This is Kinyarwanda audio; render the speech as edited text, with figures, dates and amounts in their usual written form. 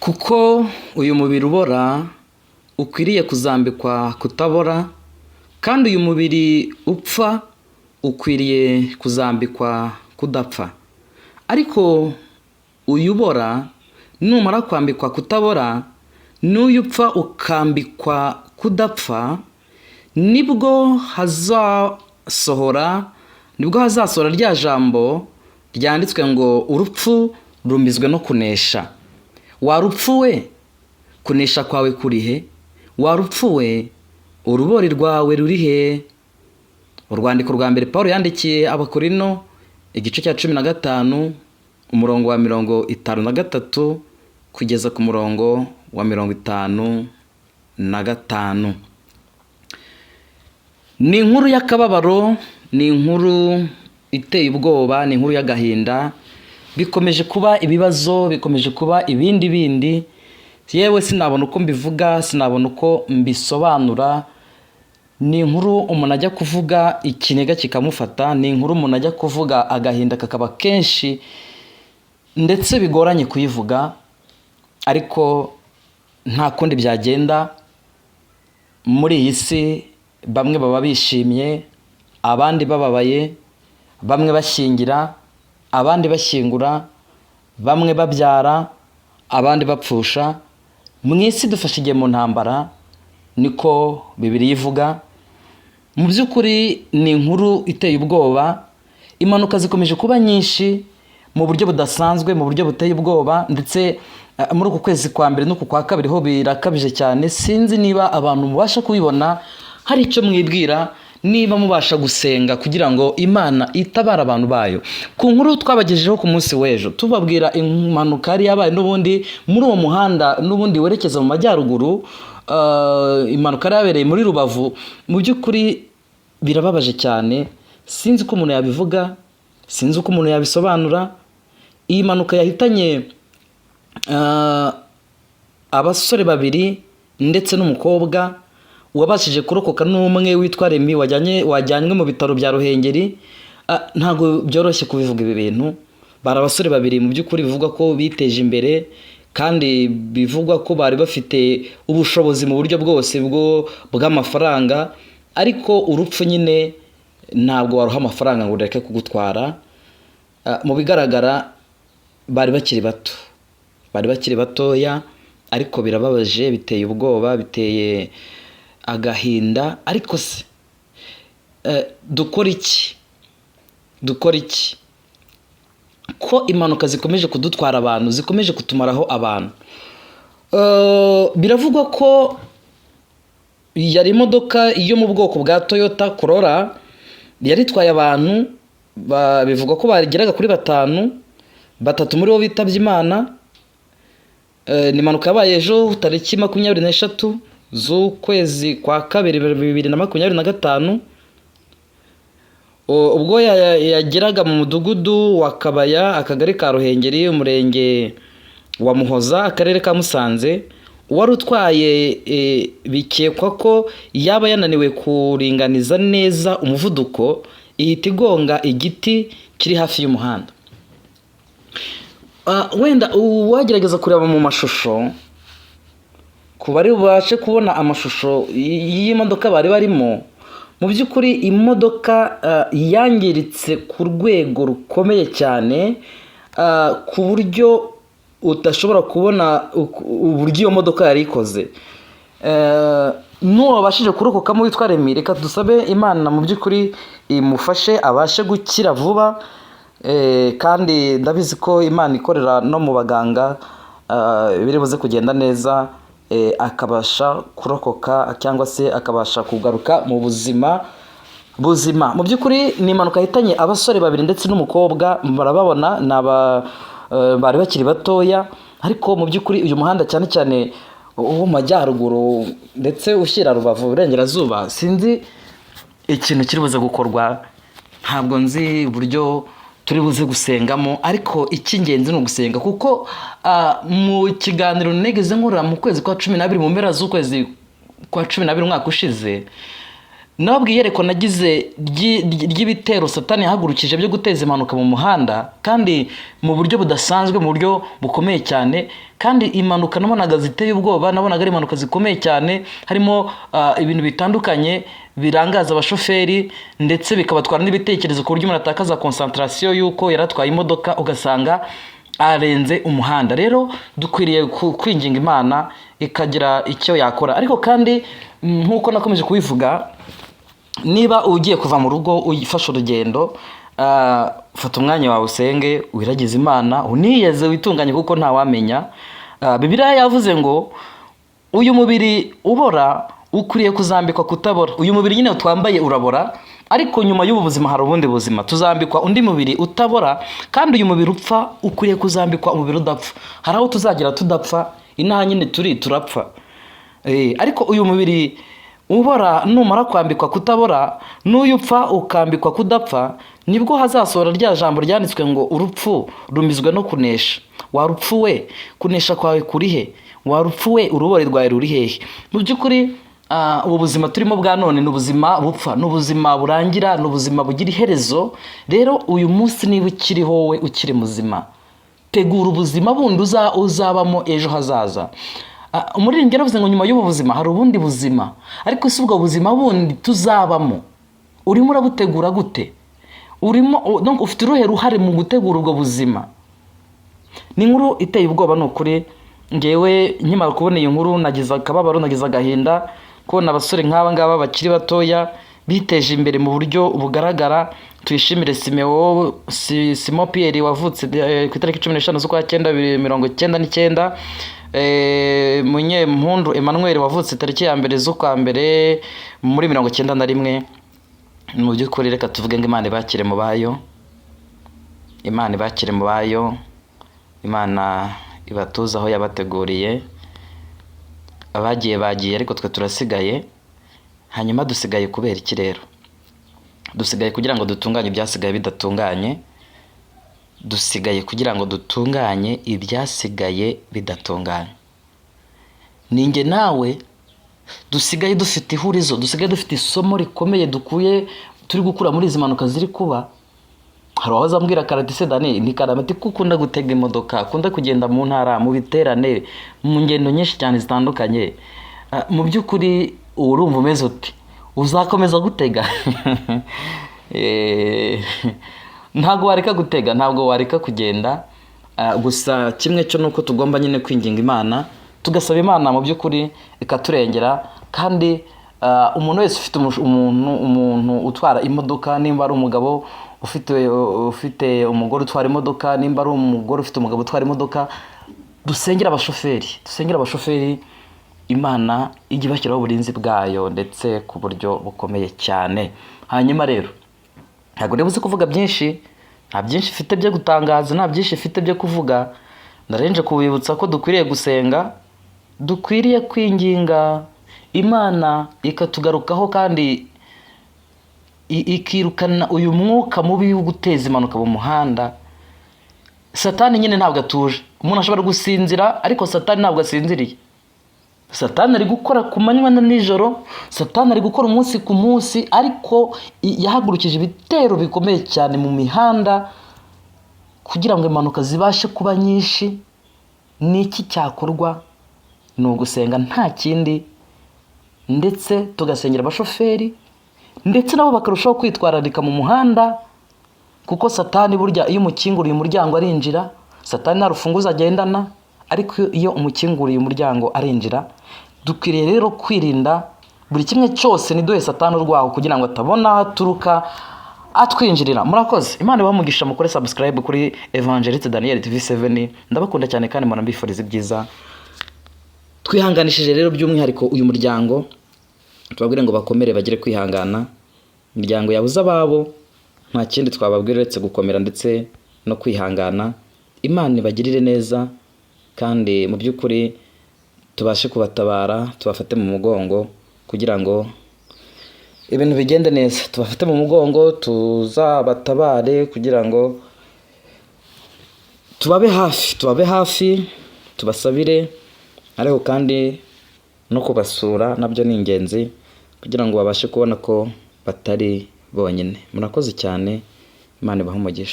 kuko uyu mubiri ubora ukwiriye kuzambikwa kutabora, kandi uyu mubiri upfa ukwiriye kuzambikwa kudapfa. Ariko uyu ubora numara kwambikwa kutabora, n'uyu upfa ukambikwa kudapfa, nibwo hazasohora rya jambo ryanditswe ngo urupfu rumizwe no kunesha. Warupfuwe, kunesha kwawe kurihe? Warupfuwe, urubori rwawe rurihe? Urwandiko rwa mbere Pawulo yandikiye Abakorino igice cya 15 umurongo wa 53 kugeza ku murongo wa 55. Ni inkuru y'akababaro, ni inkuru iteye ubwoba, ni inkuru y'agahinda. Bikomeje kuba ibibazo, bikomeje kuba ibindi, yewe sinabona uko mbivuga, sinabona uko mbisobanura. Ni inkuru umuntu ajya kuvuga ikiniga kikamufata, ni inkuru umuntu ajya kuvuga agahinda kakaba kenshi ndetse bigoranye kuyivuga, ariko nta kundi byagenda. Muri iyi si bamwe baba bishimye, abandi bababaye, bamwe bashyingira, abandi bashyingura, bamwe babyara, abandi bapfusha. Mu isi dufashe igihe mu ntambara, niko Bibiliya ivuga. Mu by'ukuri ni inkuru iteye ubwoba. Impanuka zikomeje kuba nyinshi mu buryo budasanzwe, mu buryo buteye ubwoba, ndetse muri uku kwezi kwa mbere n'uku kwa kabiri ho birakabije cyane. Sinzi niba abantu mubasha kubibona, hari icyo mwibwira, niba mubasha gusenga kugira ngo Imana itabara abantu bayo. Ku nkuru twabagejejeho ku munsi w'ejo tubabwira impanuka yari yabaye n'ubundi muri uwo muhanda n'ubundi werekeza mu majyaruguru, impanuka yabereye muri Rubavu. Mu by'ukuri birababaje cyane, sinzi uko umuntu yabivuga, sinzi uko umuntu yabisobanura. Iyi mpanuka yahitanye abasore babiri ndetse n'umukobwa. Uwabashije kurokoka n'umwe witwa Remi wajyanywe mu bitaro bya Ruhengeri. Ntabwo byoroshye kubivuga ibi bintu. Bari abasore babiri mu by'ukuri bivugwa ko biteje imbere, kandi bivugwa ko bari bafite ubushobozi mu buryo bwose bw'amafaranga, ariko urupfu nyine ntabwo waruha amafaranga ngo ureke kugutwara. Mu bigaragara bari bakiri batoya, ariko birababaje, biteye ubwoba, biteye agahinda. Ariko se dukora iki ko impanuka zikomeje kudutwara abantu, zikomeje kutumaraho abantu? Biravugwa ko yari imodoka yo mu bwoko bwa Toyota Corolla yari itwaye abantu, bivugwa ko bageraga kuri 5, 3 muri bo bitabye Imana. Ni impanuka yabaye ejo tariki 23 z'ukwezi kwa kabiri 2025, ubwo yageraga mu mudugudu wa Kabaya, akagari ka Ruhengeri, umurenge wa Muhoza, akarere ka Musanze. Uwari utwaye bikekwa ko yaba yananiwe kuringaniza neza umuvuduko, ihita igonga igiti kiri hafi y'umuhanda. Wenda uwagerageza kureba mu mashusho, ku bari bubashe kubona amashusho y'imodoka bari barimo, mu by'ukuri imodoka yangiritse ku rwego rukomeye cyane, ku buryo udashobora kubona uburyo iyo modoka yari ikoze. N'uwabashije kurokokamo witwa Remi, reka dusabe Imana mu by'ukuri imufashe abashe gukira vuba, kandi ndabizi ko Imana ikorera no mu baganga, biri buze kugenda neza, akabasha kurokoka cyangwa se akabasha kugaruka mu buzima. Mu by'ukuri ni impanuka yahitanye abasore babiri ndetse n'umukobwa, barababona bari bakiri batoya. Ariko mu by'ukuri uyu muhanda cyane cyane wo mu majyaruguru ndetse ushyira Rubavu Burengerazuba, sinzi ikintu kiri buze gukorwa, ntabwo nzi uburyo turi buze gusengamo, ariko icy'ingenzi ni ugusenga. Kuko mu kiganiro negeze nkora mu kwezi kwa 12, mu mpera z'ukwezi kwa 12 umwaka ushize, nababwiye iyerekwa nagize ry'ibitero Satani yahagurukije byo guteza impanuka mu muhanda, kandi mu buryo budasanzwe, mu buryo bukomeye cyane, kandi impanuka nabonaga ziteye ubwoba, nabonaga ari impanuka zikomeye cyane, harimo ibintu bitandukanye birangaza abashoferi ndetse bikabatwara n'ibitekerezo ku buryo umuntu atakaza concentration y'uko yaratwaye imodoka ugasanga arenze umuhanda. Rero dukwiriye kwinginga Imana ikagira icyo yakora. Ariko kandi nk'uko nakomeje kubivuga, niba ugiye kuva mu rugo ufashe urugendo, fata umwanya wawe usenge, wiragize Imana, uniyeze, witunganye kuko ntawamenya. Bibiliya yavuze ngo uyu mubiri ubora ukwiriye kuzambikwa kutabora. Uyu mubiri nyine twambaye urabora, ariko nyuma y'ubu buzima hari ubundi buzima, tuzambikwa undi mubiri utabora, kandi uyu mubiri upfa ukwiriye kuzambikwa umubiri udapfa. Hari aho tuzagira tudapfa, inaha nyine turapfa. Ariko uyu mubiri ubora numara kwambikwa kutabora, n'uyu upfa ukambikwa kudapfa, nibwo hazasohora rya jambo ryanditswe ngo urupfu rumizwe no kunesha. Warupfu we, kunesha kwawe kuri he? Warupfu we, urubori rwawe ruri hehe? Mu by'ukuri ubu buzima turimo bwa none ni ubuzima bupfa, ni ubuzima burangira, ni ubuzima bugira iherezo. Rero uyu munsi niba ukiri wowe ukiri muzima, tegura ubuzima bundi uzabamo ejo hazaza. Umuririmbyi yaravuze ngo nyuma y'ubu buzima hari ubundi buzima, ariko si ubwo buzima bundi tuzabamo urimo urabutegura gute? Ufite uruhe ruhare mu gutegura ubwo buzima? Ni inkuru iteye ubwoba, ni ukuri. Ngewe nkimara kubona iyi nkuru nagize akababaro, nagize agahinda kubona abasore nk'aba ngaba bakiri batoya biteje imbere mu buryo bugaragara. Tuyishimire Simon Pierre wavutse ku itariki 15 z'ukwa 9 1999, Munyempundu Emmanuel wavutse tariki ya 1 z'ukwa 1 muri 1991. Mu by'ukuri reka tuvuge ngo Imana ibakire mu bayo, Imana ibakire mu bayo, Imana ibatuza aho yabateguriye. Abagiye bagiye, ariko twe turasigaye. Hanyuma dusigaye kubera iki rero? Dusigaye kugira ngo dutunganye ibyasigaye bidatunganye. Dusigaye kugira ngo dutunganye ibyasigaye bidatunganye. Ninjye nawe dusigaye dufite ihurizo, dusigaye dufite isomo rikomeye turi gukura muri izi mpanuka ziri kuba. Hari aho azambwira karati se Dani, ni karamati kukunda gutega imodoka, akunda kugenda mu ntara, mu biterane, mu ngendo nyinshi cyane zitandukanye. Mu by'ukuri urumva umeze uti? Uzakomeza gutega? Ntabwo wareka gutega, ntabwo wareka kugenda. Gusa kimwe cyo nuko tugomba nyine kwinginga Imana, tugasaba Imana mu by'ukuri ikaturengera. Kandi umuntu wese ufite umuntu utwara imodoka, nimba ari umugabo ufite umugore utwara imodoka, nimba ari umugore ufite umugabo utwara imodoka, dusengera abashoferi, Imana ijye ibashyiraho uburinzi bwayo ndetse ku buryo bukomeye cyane. Hanyuma rero ntabwo ndibuze kuvuga byinshi, nta byinshi mfite byo gutangaza, nta byinshi mfite byo kuvuga. Ndarenje kubibutsa ko dukwiriye gusenga, dukwiriye kwinginga Imana ikatugarukaho kandi ikirukana uyu mwuka mubi wo guteza impanuka mu muhanda. Satani nyine ntabwo atuje. Umuntu ashobora gusinzira, ariko Satani ntabwo asinziriye. Satani ari gukora ku manywa na nijoro, Satani ari gukora umunsi ku munsi, ariko yahagurukije ibitero bikomeye cyane mu mihanda kugira ngo impanuka zibashe kuba nyinshi. Niki cyakorwa? Ni ugusenga, nta kindi, ndetse tugasengera abashoferi, ndetse nabo bakarushaho kwitwararika mu muhanda, kuko Satani burya iyo umukinguriye umuryango arinjira. Satani nta rufunguzo agendana, ariko iyo umukinguriye umuryango arinjira. Dukwiriye rero kwirinda buri kimwe cyose niduhe Satani urwaho kugira ngo atabona aturuka atwinjirira. Murakoze. Imana ibamugisha, mukore subscribe kuri Evangeliste Daniel TV7. Ndabakunda cyane kandi mbona mbifuriza ibyiza. Twihanganishije rero by'umwihariko uyu muryango, tubabwire ngo bakomere, bagire kwihangana. Imiryango yabuze ababo, nta kindi twababwira uretse gukomera ndetse no kwihangana. Imana ibagirire neza, kandi mu by'ukuri tubashe kubatabara, tubafate mu mugongo kugira ngo ibintu bigende neza. Tubafate mu mugongo, tuzabatabare kugira ngo tubabe hafi, tubasabire, ariko kandi no kubasura nabyo ni ingenzi, kugira ngo babashe kubona ko batari bonyine. Murakoze cyane, Imana ibahe umugisha.